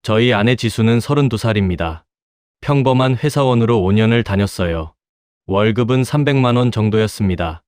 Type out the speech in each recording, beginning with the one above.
저희 아내 지수는 32살입니다. 평범한 회사원으로 5년을 다녔어요. 월급은 300만 원 정도였습니다.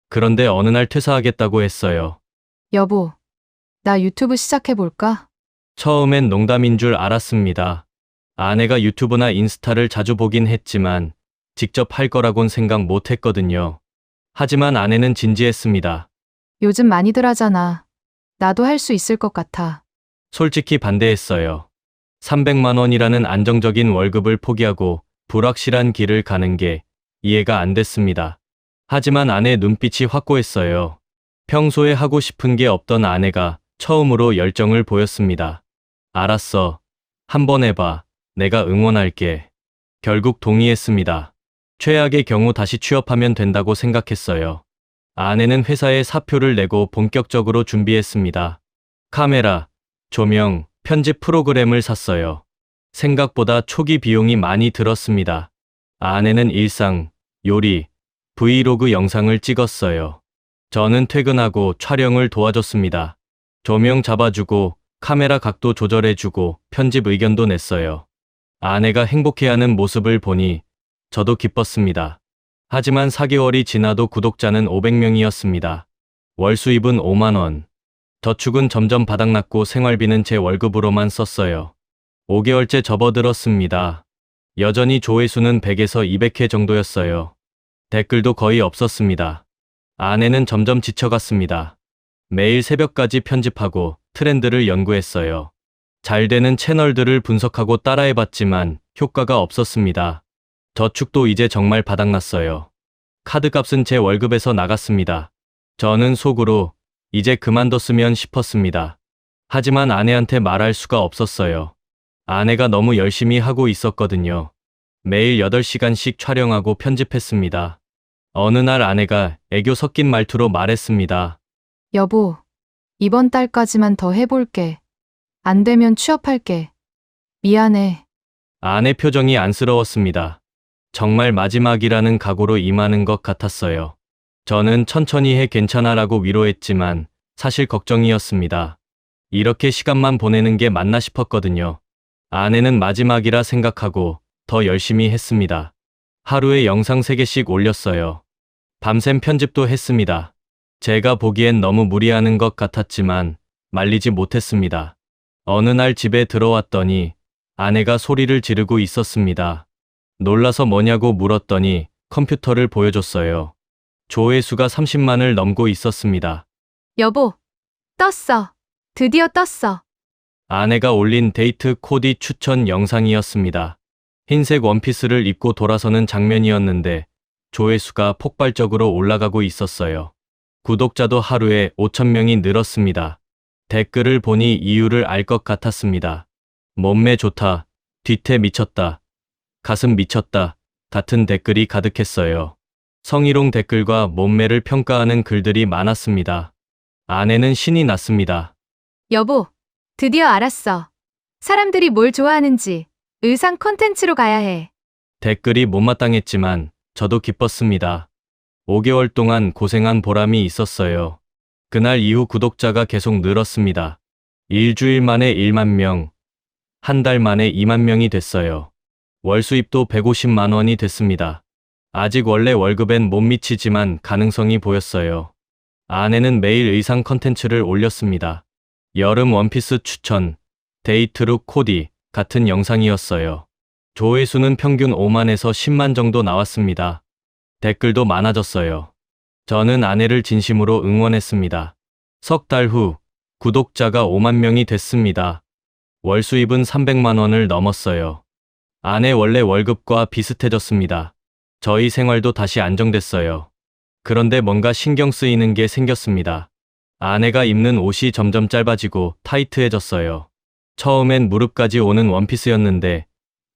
그런데 어느 날 퇴사하겠다고 했어요. 여보, 나 유튜브 시작해볼까? 처음엔 농담인 줄 알았습니다. 아내가 유튜브나 인스타를 자주 보긴 했지만 직접 할 거라곤 생각 못 했거든요. 하지만 아내는 진지했습니다. 요즘 많이들 하잖아. 나도 할 수 있을 것 같아. 솔직히 반대했어요. 300만 원이라는 안정적인 월급을 포기하고 불확실한 길을 가는 게 이해가 안 됐습니다. 하지만 아내 눈빛이 확고했어요. 평소에 하고 싶은 게 없던 아내가 처음으로 열정을 보였습니다. 알았어. 한번 해봐. 내가 응원할게. 결국 동의했습니다. 최악의 경우 다시 취업하면 된다고 생각했어요. 아내는 회사에 사표를 내고 본격적으로 준비했습니다. 카메라, 조명, 편집 프로그램을 샀어요. 생각보다 초기 비용이 많이 들었습니다. 아내는 일상, 요리, 브이로그 영상을 찍었어요. 저는 퇴근하고 촬영을 도와줬습니다. 조명 잡아주고, 카메라 각도 조절해주고, 편집 의견도 냈어요. 아내가 행복해하는 모습을 보니 저도 기뻤습니다. 하지만 4개월이 지나도 구독자는 500명이었습니다. 월 수입은 5만 원. 저축은 점점 바닥났고 생활비는 제 월급으로만 썼어요. 5개월째 접어들었습니다. 여전히 조회수는 100에서 200회 정도였어요. 댓글도 거의 없었습니다. 아내는 점점 지쳐갔습니다. 매일 새벽까지 편집하고 트렌드를 연구했어요. 잘 되는 채널들을 분석하고 따라해봤지만 효과가 없었습니다. 저축도 이제 정말 바닥났어요. 카드값은 제 월급에서 나갔습니다. 저는 속으로 이제 그만뒀으면 싶었습니다. 하지만 아내한테 말할 수가 없었어요. 아내가 너무 열심히 하고 있었거든요. 매일 8시간씩 촬영하고 편집했습니다. 어느 날 아내가 애교 섞인 말투로 말했습니다. 여보, 이번 달까지만 더 해볼게. 안 되면 취업할게. 미안해. 아내 표정이 안쓰러웠습니다. 정말 마지막이라는 각오로 임하는 것 같았어요. 저는 천천히 해 괜찮아라고 위로했지만 사실 걱정이었습니다. 이렇게 시간만 보내는 게 맞나 싶었거든요. 아내는 마지막이라 생각하고 더 열심히 했습니다. 하루에 영상 3개씩 올렸어요. 밤샘 편집도 했습니다. 제가 보기엔 너무 무리하는 것 같았지만 말리지 못했습니다. 어느 날 집에 들어왔더니 아내가 소리를 지르고 있었습니다. 놀라서 뭐냐고 물었더니 컴퓨터를 보여줬어요. 조회수가 30만을 넘고 있었습니다. 여보, 떴어. 드디어 떴어. 아내가 올린 데이트 코디 추천 영상이었습니다. 흰색 원피스를 입고 돌아서는 장면이었는데 조회수가 폭발적으로 올라가고 있었어요. 구독자도 하루에 5,000명이 늘었습니다. 댓글을 보니 이유를 알 것 같았습니다. 몸매 좋다, 뒤태 미쳤다, 가슴 미쳤다 같은 댓글이 가득했어요. 성희롱 댓글과 몸매를 평가하는 글들이 많았습니다. 아내는 신이 났습니다. 여보, 드디어 알았어. 사람들이 뭘 좋아하는지 의상 콘텐츠로 가야 해. 댓글이 못마땅했지만 저도 기뻤습니다. 5개월 동안 고생한 보람이 있었어요. 그날 이후 구독자가 계속 늘었습니다. 일주일 만에 1만 명, 한 달 만에 2만 명이 됐어요. 월 수입도 150만 원이 됐습니다. 아직 원래 월급엔 못 미치지만 가능성이 보였어요. 아내는 매일 의상 컨텐츠를 올렸습니다. 여름 원피스 추천, 데이트룩 코디 같은 영상이었어요. 조회수는 평균 5만에서 10만 정도 나왔습니다. 댓글도 많아졌어요. 저는 아내를 진심으로 응원했습니다. 석 달 후 구독자가 5만 명이 됐습니다. 월 수입은 300만 원을 넘었어요. 아내 원래 월급과 비슷해졌습니다. 저희 생활도 다시 안정됐어요. 그런데 뭔가 신경 쓰이는 게 생겼습니다. 아내가 입는 옷이 점점 짧아지고 타이트해졌어요. 처음엔 무릎까지 오는 원피스였는데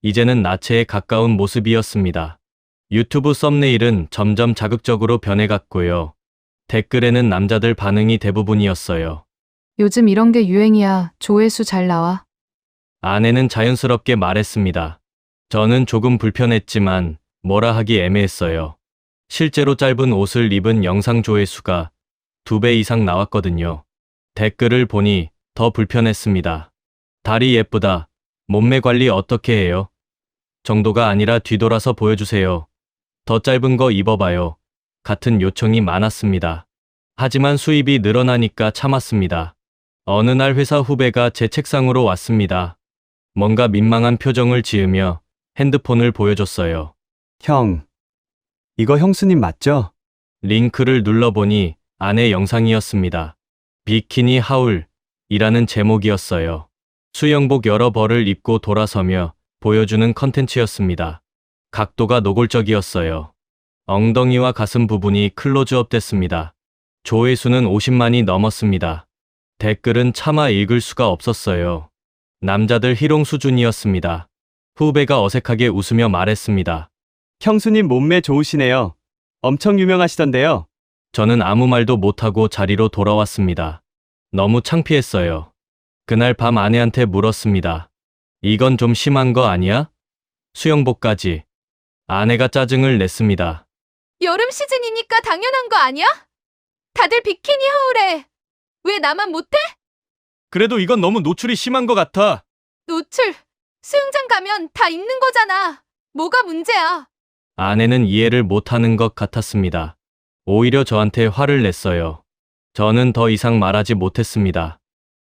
이제는 나체에 가까운 모습이었습니다. 유튜브 썸네일은 점점 자극적으로 변해갔고요. 댓글에는 남자들 반응이 대부분이었어요. 요즘 이런 게 유행이야. 조회수 잘 나와. 아내는 자연스럽게 말했습니다. 저는 조금 불편했지만 뭐라 하기 애매했어요. 실제로 짧은 옷을 입은 영상 조회수가 2배 이상 나왔거든요. 댓글을 보니 더 불편했습니다. 다리 예쁘다, 몸매 관리 어떻게 해요? 정도가 아니라 뒤돌아서 보여주세요. 더 짧은 거 입어봐요. 같은 요청이 많았습니다. 하지만 수입이 늘어나니까 참았습니다. 어느 날 회사 후배가 제 책상으로 왔습니다. 뭔가 민망한 표정을 지으며 핸드폰을 보여줬어요. 형, 이거 형수님 맞죠? 링크를 눌러보니 아내 영상이었습니다. 비키니 하울이라는 제목이었어요. 수영복 여러 벌을 입고 돌아서며 보여주는 컨텐츠였습니다. 각도가 노골적이었어요. 엉덩이와 가슴 부분이 클로즈업 됐습니다. 조회수는 50만이 넘었습니다. 댓글은 차마 읽을 수가 없었어요. 남자들 희롱 수준이었습니다. 후배가 어색하게 웃으며 말했습니다. 형수님 몸매 좋으시네요. 엄청 유명하시던데요. 저는 아무 말도 못하고 자리로 돌아왔습니다. 너무 창피했어요. 그날 밤 아내한테 물었습니다. 이건 좀 심한 거 아니야? 수영복까지. 아내가 짜증을 냈습니다. 여름 시즌이니까 당연한 거 아니야? 다들 비키니 하울해. 왜 나만 못해? 그래도 이건 너무 노출이 심한 것 같아. 노출. 수영장 가면 다 입는 거잖아. 뭐가 문제야? 아내는 이해를 못하는 것 같았습니다. 오히려 저한테 화를 냈어요. 저는 더 이상 말하지 못했습니다.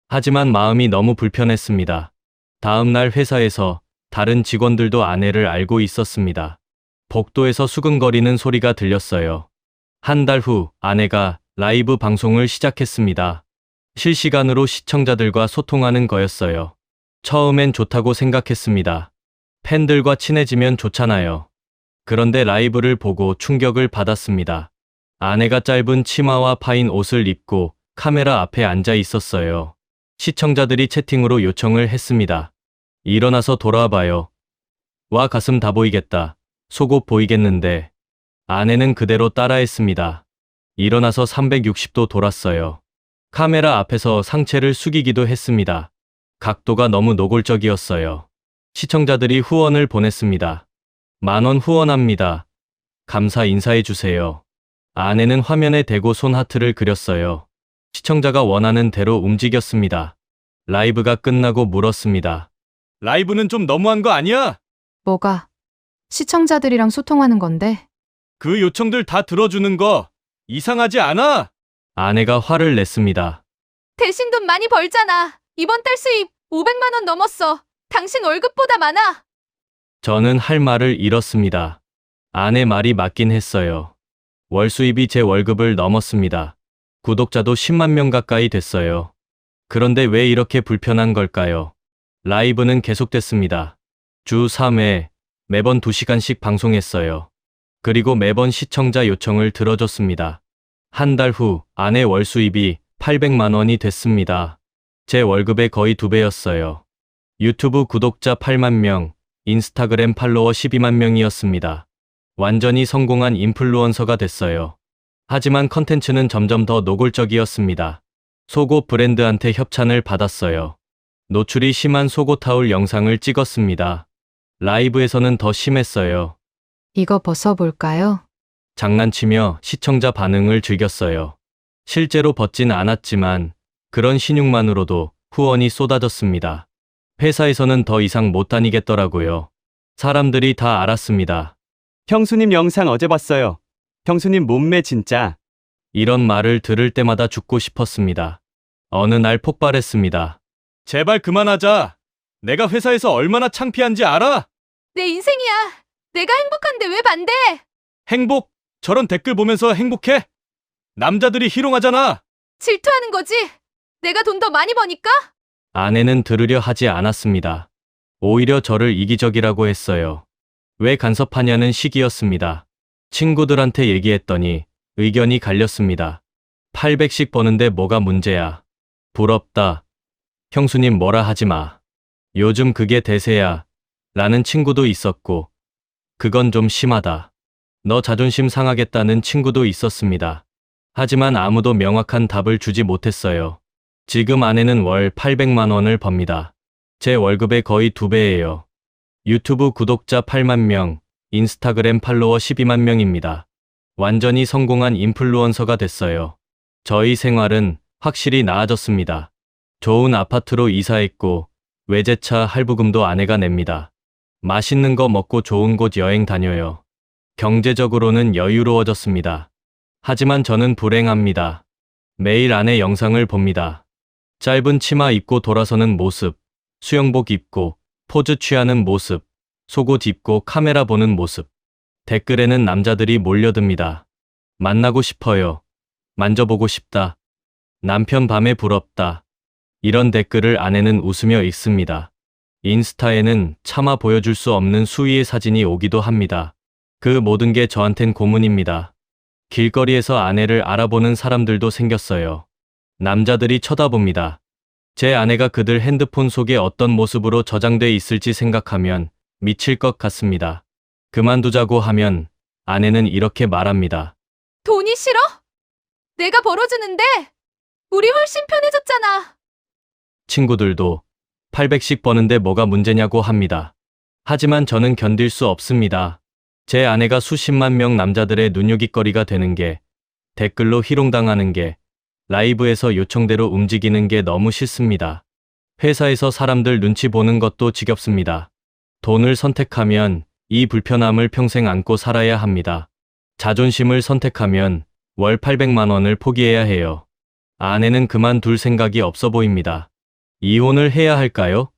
하지만 마음이 너무 불편했습니다. 다음 날 회사에서 다른 직원들도 아내를 알고 있었습니다. 복도에서 수근거리는 소리가 들렸어요. 한 달 후 아내가 라이브 방송을 시작했습니다. 실시간으로 시청자들과 소통하는 거였어요. 처음엔 좋다고 생각했습니다. 팬들과 친해지면 좋잖아요. 그런데 라이브를 보고 충격을 받았습니다. 아내가 짧은 치마와 파인 옷을 입고 카메라 앞에 앉아 있었어요. 시청자들이 채팅으로 요청을 했습니다. 일어나서 돌아와 봐요. 와 가슴 다 보이겠다. 속옷 보이겠는데. 아내는 그대로 따라했습니다. 일어나서 360도 돌았어요. 카메라 앞에서 상체를 숙이기도 했습니다. 각도가 너무 노골적이었어요. 시청자들이 후원을 보냈습니다. 10,000원 후원합니다. 감사 인사해 주세요. 아내는 화면에 대고 손 하트를 그렸어요. 시청자가 원하는 대로 움직였습니다. 라이브가 끝나고 물었습니다. 라이브는 좀 너무한 거 아니야? 뭐가? 시청자들이랑 소통하는 건데. 그 요청들 다 들어주는 거 이상하지 않아? 아내가 화를 냈습니다. 대신 돈 많이 벌잖아. 이번 달 수입 500만 원 넘었어. 당신 월급보다 많아. 저는 할 말을 잃었습니다. 아내 말이 맞긴 했어요. 월 수입이 제 월급을 넘었습니다. 구독자도 10만 명 가까이 됐어요. 그런데 왜 이렇게 불편한 걸까요? 라이브는 계속됐습니다. 주 3회, 매번 2시간씩 방송했어요. 그리고 매번 시청자 요청을 들어줬습니다. 한 달 후 아내 월 수입이 800만 원이 됐습니다. 제 월급의 거의 2배였어요. 유튜브 구독자 8만 명, 인스타그램 팔로워 12만 명이었습니다. 완전히 성공한 인플루언서가 됐어요. 하지만 컨텐츠는 점점 더 노골적이었습니다. 속옷 브랜드한테 협찬을 받았어요. 노출이 심한 속옷 타올 영상을 찍었습니다. 라이브에서는 더 심했어요. 이거 벗어볼까요? 장난치며 시청자 반응을 즐겼어요. 실제로 벗진 않았지만 그런 신용만으로도 후원이 쏟아졌습니다. 회사에서는 더 이상 못 다니겠더라고요. 사람들이 다 알았습니다. 형수님 영상 어제 봤어요. 형수님 몸매 진짜. 이런 말을 들을 때마다 죽고 싶었습니다. 어느 날 폭발했습니다. 제발 그만하자. 내가 회사에서 얼마나 창피한지 알아? 내 인생이야. 내가 행복한데 왜 반대? 행복? 저런 댓글 보면서 행복해? 남자들이 희롱하잖아. 질투하는 거지. 내가 돈 더 많이 버니까? 아내는 들으려 하지 않았습니다. 오히려 저를 이기적이라고 했어요. 왜 간섭하냐는 식이었습니다. 친구들한테 얘기했더니 의견이 갈렸습니다. 800씩 버는데 뭐가 문제야. 부럽다. 형수님 뭐라 하지 마. 요즘 그게 대세야. 라는 친구도 있었고, 그건 좀 심하다. 너 자존심 상하겠다는 친구도 있었습니다. 하지만 아무도 명확한 답을 주지 못했어요. 지금 아내는 월 800만 원을 법니다. 제 월급의 거의 2배예요. 유튜브 구독자 8만 명, 인스타그램 팔로워 12만 명입니다. 완전히 성공한 인플루언서가 됐어요. 저희 생활은 확실히 나아졌습니다. 좋은 아파트로 이사했고, 외제차 할부금도 아내가 냅니다. 맛있는 거 먹고 좋은 곳 여행 다녀요. 경제적으로는 여유로워졌습니다. 하지만 저는 불행합니다. 매일 아내 영상을 봅니다. 짧은 치마 입고 돌아서는 모습, 수영복 입고 포즈 취하는 모습, 속옷 입고 카메라 보는 모습. 댓글에는 남자들이 몰려듭니다. 만나고 싶어요. 만져보고 싶다. 남편 밤에 부럽다. 이런 댓글을 아내는 웃으며 읽습니다. 인스타에는 차마 보여줄 수 없는 수위의 사진이 오기도 합니다. 그 모든 게 저한텐 고문입니다. 길거리에서 아내를 알아보는 사람들도 생겼어요. 남자들이 쳐다봅니다. 제 아내가 그들 핸드폰 속에 어떤 모습으로 저장돼 있을지 생각하면 미칠 것 같습니다. 그만두자고 하면 아내는 이렇게 말합니다. 돈이 싫어? 내가 벌어주는데 우리 훨씬 편해졌잖아. 친구들도 800씩 버는데 뭐가 문제냐고 합니다. 하지만 저는 견딜 수 없습니다. 제 아내가 수십만 명 남자들의 눈요깃거리가 되는 게, 댓글로 희롱당하는 게, 라이브에서 요청대로 움직이는 게 너무 싫습니다. 회사에서 사람들 눈치 보는 것도 지겹습니다. 돈을 선택하면 이 불편함을 평생 안고 살아야 합니다. 자존심을 선택하면 월 800만 원을 포기해야 해요. 아내는 그만둘 생각이 없어 보입니다. 이혼을 해야 할까요?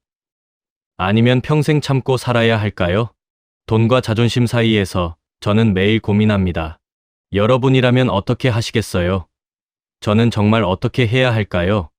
아니면 평생 참고 살아야 할까요? 돈과 자존심 사이에서 저는 매일 고민합니다. 여러분이라면 어떻게 하시겠어요? 저는 정말 어떻게 해야 할까요?